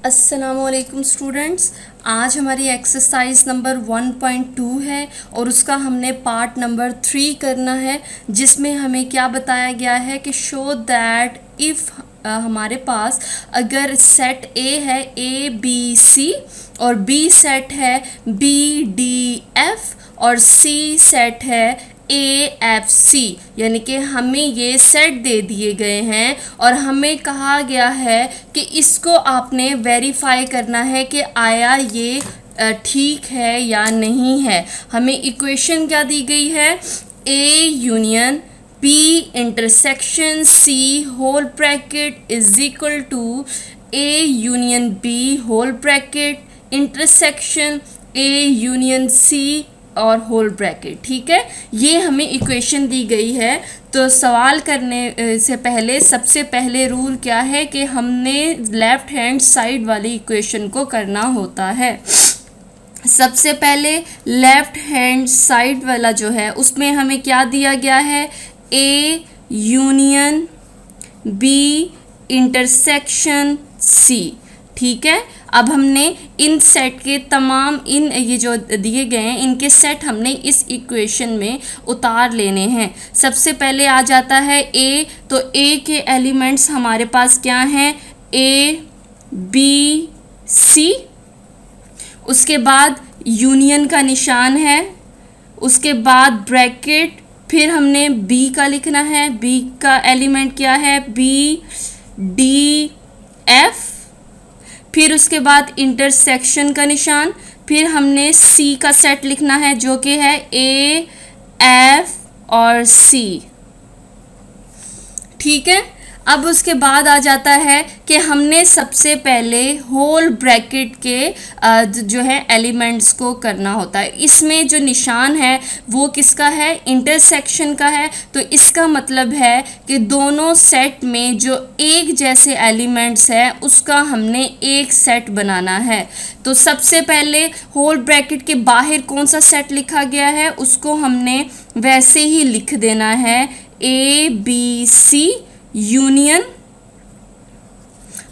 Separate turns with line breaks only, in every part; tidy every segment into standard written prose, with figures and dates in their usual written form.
अस्सलामुअलैकुम स्टूडेंट्स। आज हमारी एक्सरसाइज नंबर 1.2 है और उसका हमने पार्ट नंबर 3 करना है, जिसमें हमें क्या बताया गया है कि शो दैट इफ़ हमारे पास अगर सेट ए है ए बी सी और बी सेट है बी डी एफ और सी सेट है AFC, यानी कि हमें ये सेट दे दिए गए हैं और हमें कहा गया है कि इसको आपने वेरीफाई करना है कि आया ये ठीक है या नहीं है। हमें इक्वेशन क्या दी गई है, A union B intersection C whole bracket is equal to A union B whole bracket intersection A union C और होल ब्रैकेट। ठीक है, ये हमें इक्वेशन दी गई है। तो सवाल करने से पहले सबसे पहले रूल क्या है कि हमने लेफ्ट हैंड साइड वाली इक्वेशन को करना होता है। सबसे पहले लेफ्ट हैंड साइड वाला जो है उसमें हमें क्या दिया गया है, A union B intersection C. ठीक है, अब हमने इन सेट के तमाम ये जो दिए गए हैं इनके सेट हमने इस इक्वेशन में उतार लेने हैं। सबसे पहले आ जाता है ए, तो ए के एलिमेंट्स हमारे पास क्या हैं, ए बी सी। उसके बाद यूनियन का निशान है, उसके बाद ब्रैकेट, फिर हमने बी का लिखना है, बी का एलिमेंट क्या है, बी डी एफ, फिर उसके बाद इंटरसेक्शन का निशान, फिर हमने सी का सेट लिखना है जो कि है ए एफ और सी। ठीक है, अब उसके बाद आ जाता है कि हमने सबसे पहले होल ब्रैकेट के जो है एलिमेंट्स को करना होता है। इसमें जो निशान है वो किसका है, इंटरसेक्शन का है। तो इसका मतलब है कि दोनों सेट में जो एक जैसे एलिमेंट्स है उसका हमने एक सेट बनाना है। तो सबसे पहले होल ब्रैकेट के बाहर कौन सा सेट लिखा गया है उसको हमने वैसे ही लिख देना है, ए बी सी यूनियन।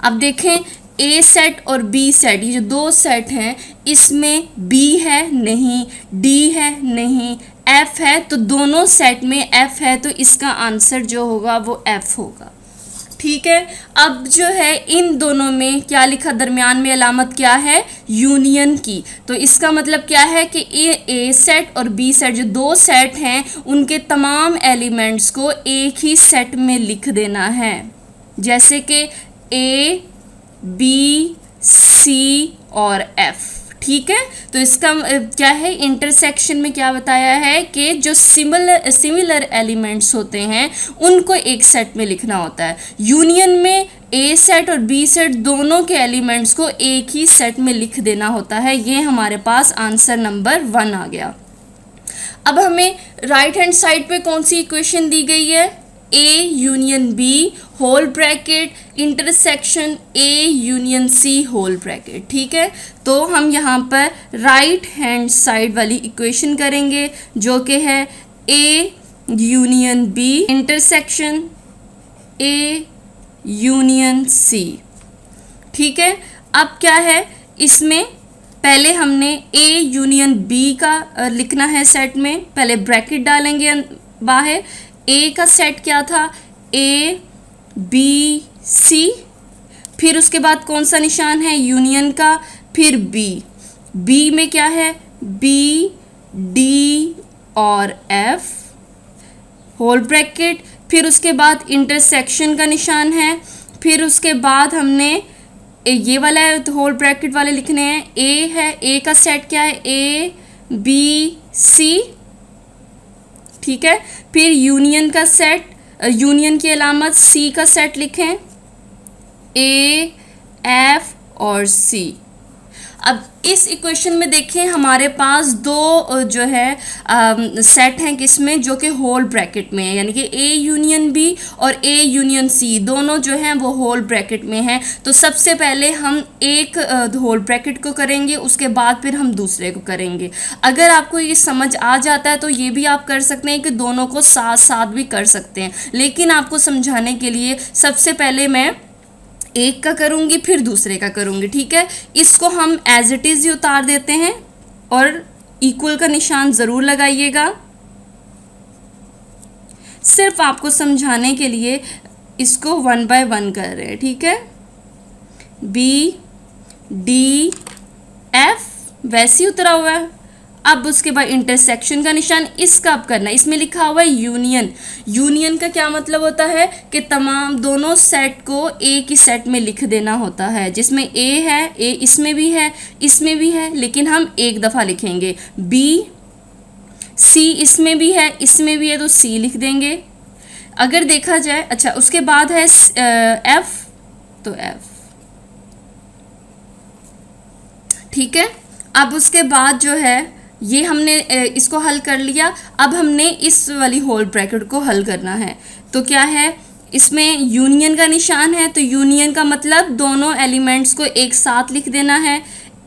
अब देखें ए सेट और बी सेट, ये जो दो सेट हैं इसमें बी है नहीं, डी है नहीं, एफ है, तो दोनों सेट में एफ है, तो इसका आंसर जो होगा वो एफ होगा। ठीक है, अब जो है इन दोनों में क्या लिखा, दरमियान में अलामत क्या है, यूनियन की। तो इसका मतलब क्या है कि ए सेट और बी सेट जो दो सेट हैं उनके तमाम एलिमेंट्स को एक ही सेट में लिख देना है, जैसे कि ए बी सी और एफ। ठीक है, तो इसका क्या है, इंटरसेक्शन में क्या बताया है कि जो सिमिलर एलिमेंट्स होते हैं उनको एक सेट में लिखना होता है। यूनियन में ए सेट और बी सेट दोनों के एलिमेंट्स को एक ही सेट में लिख देना होता है। ये हमारे पास आंसर नंबर 1 आ गया। अब हमें राइट हैंड साइड पे कौन सी इक्वेशन दी गई है, A union B whole bracket intersection A union C whole bracket. ठीक है, तो हम यहाँ पर राइट हैंड साइड वाली इक्वेशन करेंगे जो कि है A union B intersection A union C. ठीक है, अब क्या है, इसमें पहले हमने ए यूनियन बी का लिखना है सेट में, पहले ब्रैकेट डालेंगे बाहर। ए का सेट क्या था, ए बी सी, फिर उसके बाद कौन सा निशान है, यूनियन का, फिर बी, बी में क्या है, बी डी और एफ होल ब्रैकेट, फिर उसके बाद इंटरसेक्शन का निशान है, फिर उसके बाद हमने ये वाला होल ब्रैकेट वाले लिखने हैं। ए है, ए का सेट क्या है, ए बी सी। ठीक है, फिर यूनियन का सेट, यूनियन की अलामत सी का सेट लिखें, ए एफ और सी। अब इस इक्वेशन में देखें हमारे पास दो जो है सेट हैं, किसमें, जो कि होल ब्रैकेट में है, यानी कि ए यूनियन बी और ए यूनियन सी दोनों जो हैं वो होल ब्रैकेट में हैं। तो सबसे पहले हम एक होल ब्रैकेट को करेंगे, उसके बाद फिर हम दूसरे को करेंगे। अगर आपको ये समझ आ जाता है तो ये भी आप कर सकते हैं कि दोनों को साथ साथ भी कर सकते हैं, लेकिन आपको समझाने के लिए सबसे पहले मैं एक का करूँगी फिर दूसरे का करूँगी, ठीक है। इसको हम एज इट इज़ ही उतार देते हैं और इक्वल का निशान ज़रूर लगाइएगा। सिर्फ आपको समझाने के लिए इसको 1 बाय 1 कर रहे हैं, ठीक है। बी डी एफ वैसे ही उतरा हुआ है। अब उसके बाद इंटरसेक्शन का निशान इसका अब करना है। इसमें लिखा हुआ है यूनियन। यूनियन का क्या मतलब होता है कि तमाम दोनों सेट को एक ही सेट में लिख देना होता है, जिसमें ए है, ए इसमें भी है, इसमें भी है, लेकिन हम एक दफ़ा लिखेंगे। बी सी इसमें भी है, इसमें भी है, तो सी लिख देंगे। अगर देखा जाए, अच्छा उसके बाद है एफ, तो एफ, ठीक है। अब उसके बाद जो है ये हमने इसको हल कर लिया। अब हमने इस वाली होल ब्रैकेट को हल करना है। तो क्या है, इसमें यूनियन का निशान है, तो यूनियन का मतलब दोनों एलिमेंट्स को एक साथ लिख देना है।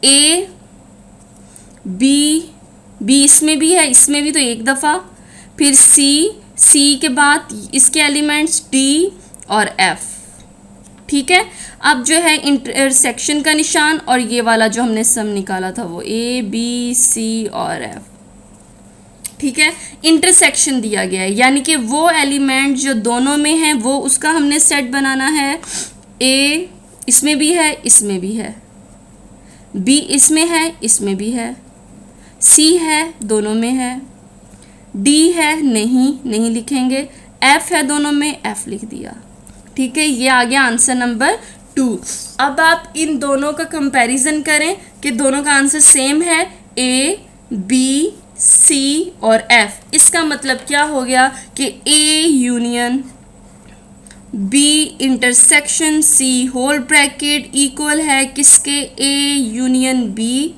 ए बी, बी इसमें भी है, इसमें भी, तो एक दफ़ा। फिर सी, सी के बाद इसके एलिमेंट्स डी और एफ, ठीक है। अब जो है इंटरसेक्शन का निशान और ये वाला जो हमने सम निकाला था वो ए बी सी और एफ, ठीक है। इंटरसेक्शन दिया गया है, यानी कि वो एलिमेंट जो दोनों में है वो उसका हमने सेट बनाना है। ए इसमें भी है, इसमें भी है, बी इसमें है, इसमें भी है, सी है, दोनों में है, डी है, नहीं लिखेंगे, एफ है, दोनों में, एफ लिख दिया, ठीक है। ये आ गया आंसर नंबर 2। अब आप इन दोनों का कंपैरिजन करें कि दोनों का आंसर सेम है, ए बी सी और एफ। इसका मतलब क्या हो गया कि A union B intersection C whole bracket equal है किसके, A union B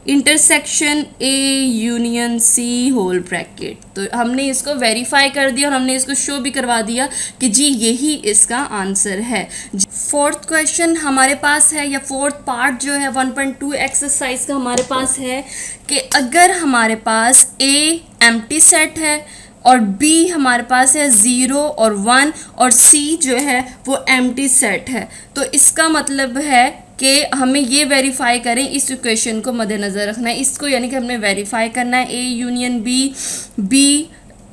intersection A union C whole bracket. तो हमने इसको वेरीफाई कर दिया और हमने इसको शो भी करवा दिया कि जी यही इसका आंसर है। फोर्थ क्वेश्चन हमारे पास है, या फोर्थ पार्ट जो है 1.2 एक्सरसाइज का हमारे पास है कि अगर हमारे पास ए एम्प्टी सेट है और बी हमारे पास है 0 और 1 और सी जो है वो एम्प्टी सेट है, तो इसका मतलब है कि हमें ये वेरीफाई करें, इस इक्वेशन को मद्देनज़र रखना है इसको, यानी कि हमने वेरीफाई करना है A union B, B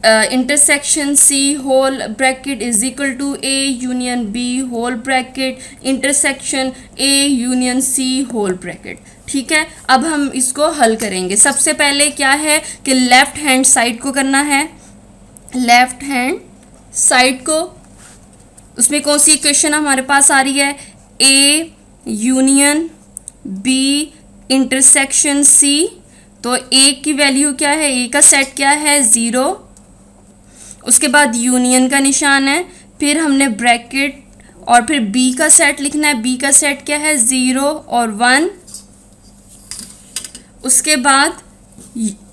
intersection C whole bracket is equal to A union B whole bracket intersection A union C whole bracket, ठीक है। अब हम इसको हल करेंगे। सबसे पहले क्या है कि लेफ्ट हैंड साइड को करना है, लेफ्ट हैंड साइड को, उसमें कौन सी इक्वेशन हमारे पास आ रही है, A union B intersection C, तो ए की वैल्यू क्या है, ए का सेट क्या है 0, उसके बाद यूनियन का निशान है, फिर हमने ब्रैकेट और फिर बी का सेट लिखना है, बी का सेट क्या है 0 और 1, उसके बाद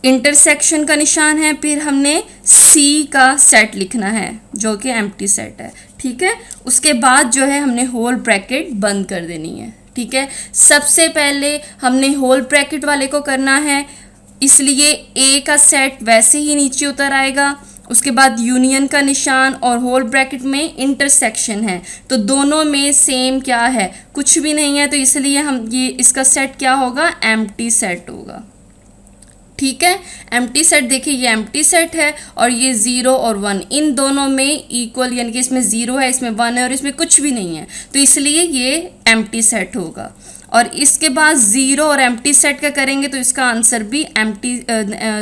इंटरसेक्शन का निशान है, फिर हमने सी का सेट लिखना है जो कि एम्प्टी सेट है, ठीक है। उसके बाद जो है हमने होल ब्रैकेट बंद कर देनी है, ठीक है। सबसे पहले हमने होल ब्रैकेट वाले को करना है, इसलिए ए का सेट वैसे ही नीचे उतर आएगा। उसके बाद यूनियन का निशान और होल ब्रैकेट में इंटरसेक्शन है, तो दोनों में सेम क्या है, कुछ भी नहीं है, तो इसलिए हम ये इसका सेट क्या होगा, एम्प्टी सेट होगा, ठीक है। एम्प्टी सेट देखिए, ये एम्प्टी सेट है और ये 0 और 1 इन दोनों में इक्वल, यानी कि इसमें 0 है, इसमें 1 है और इसमें कुछ भी नहीं है, तो इसलिए ये एम्प्टी सेट होगा। और इसके बाद 0 और एम्प्टी सेट का करेंगे तो इसका आंसर भी एम्प्टी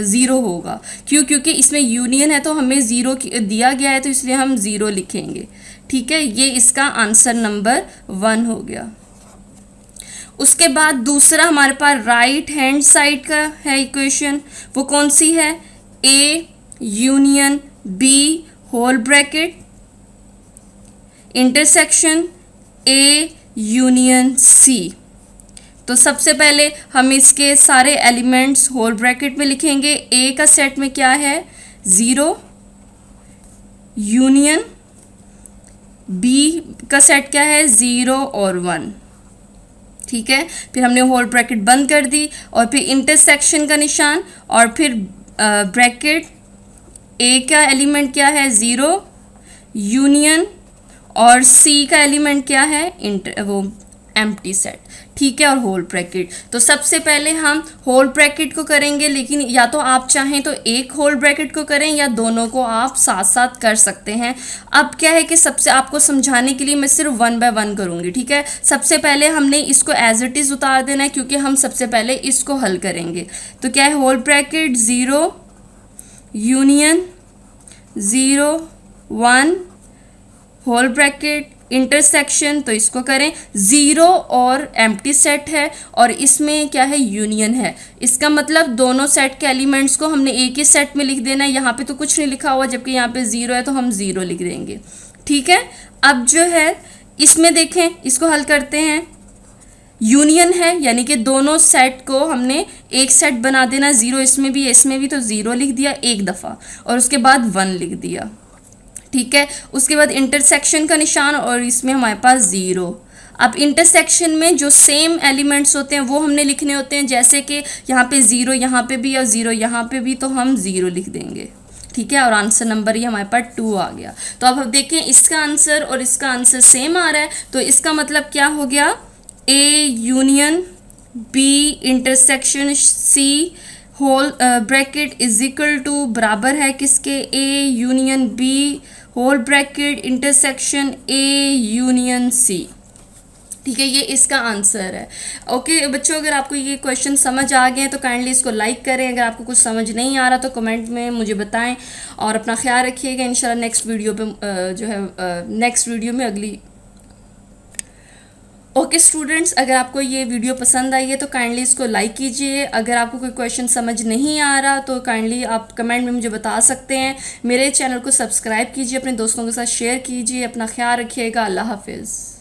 0 होगा, क्योंकि इसमें यूनियन है तो हमें 0 दिया गया है, तो इसलिए हम 0 लिखेंगे, ठीक है। ये इसका आंसर नंबर 1 हो गया। उसके बाद दूसरा हमारे पास राइट हैंड साइड का है इक्वेशन, वो कौन सी है, A union B whole bracket intersection A union C. तो सबसे पहले हम इसके सारे एलिमेंट्स होल ब्रैकेट में लिखेंगे। ए का सेट में क्या है 0, यूनियन बी का सेट क्या है 0 और 1, ठीक है। फिर हमने होल ब्रैकेट बंद कर दी और फिर इंटरसेक्शन का निशान और फिर ब्रैकेट, ए का एलिमेंट क्या है 0, यूनियन और सी का एलिमेंट क्या है, वो एम्प्टी सेट, ठीक है, और होल ब्रैकेट। तो सबसे पहले हम होल ब्रैकेट को करेंगे, लेकिन या तो आप चाहें तो एक होल ब्रैकेट को करें या दोनों को आप साथ साथ कर सकते हैं। अब क्या है कि सबसे आपको समझाने के लिए मैं सिर्फ 1 बाय 1 करूंगी, ठीक है। सबसे पहले हमने इसको एज इट इज़ उतार देना है, क्योंकि हम सबसे पहले इसको हल करेंगे। तो क्या है, whole bracket 0 union 0 1 whole bracket intersection, तो इसको करें 0 और एम्प्टी सेट है और इसमें क्या है, यूनियन है। इसका मतलब दोनों सेट के एलिमेंट्स को हमने एक ही सेट में लिख देना है। यहाँ पे तो कुछ नहीं लिखा हुआ, जबकि यहाँ पे 0 है तो हम 0 लिख देंगे, ठीक है। अब जो है इसमें देखें, इसको हल करते हैं, यूनियन है यानी कि दोनों सेट को हमने एक सेट बना देना, 0 इसमें भी इसमें भी, तो 0 लिख दिया एक दफ़ा और उसके बाद 1 लिख दिया, ठीक है। उसके बाद इंटरसेक्शन का निशान और इसमें हमारे पास 0। अब इंटरसेक्शन में जो सेम एलिमेंट्स होते हैं वो हमने लिखने होते हैं, जैसे कि यहाँ पे 0 यहाँ पे भी और 0 यहाँ पे भी, तो हम 0 लिख देंगे, ठीक है। और आंसर नंबर ये हमारे पास 2 आ गया। तो अब हम देखें इसका आंसर और इसका आंसर सेम आ रहा है, तो इसका मतलब क्या हो गया, A union B intersection C whole bracket is equal to बराबर है किसके, A union B whole bracket intersection A union C, ठीक है। ये इसका आंसर है। ओके बच्चों, अगर आपको ये क्वेश्चन समझ आ गए तो काइंडली इसको लाइक करें। अगर आपको कुछ समझ नहीं आ रहा तो कमेंट में मुझे बताएं और अपना ख्याल रखिएगा। इंशाल्लाह नेक्स्ट वीडियो पे जो है नेक्स्ट वीडियो में अगली। ओके स्टूडेंट्स, अगर आपको ये वीडियो पसंद आई है तो काइंडली इसको लाइक कीजिए। अगर आपको कोई क्वेश्चन समझ नहीं आ रहा तो काइंडली आप कमेंट में मुझे बता सकते हैं। मेरे चैनल को सब्सक्राइब कीजिए, अपने दोस्तों के साथ शेयर कीजिए। अपना ख्याल रखिएगा। अल्लाह हाफिज़।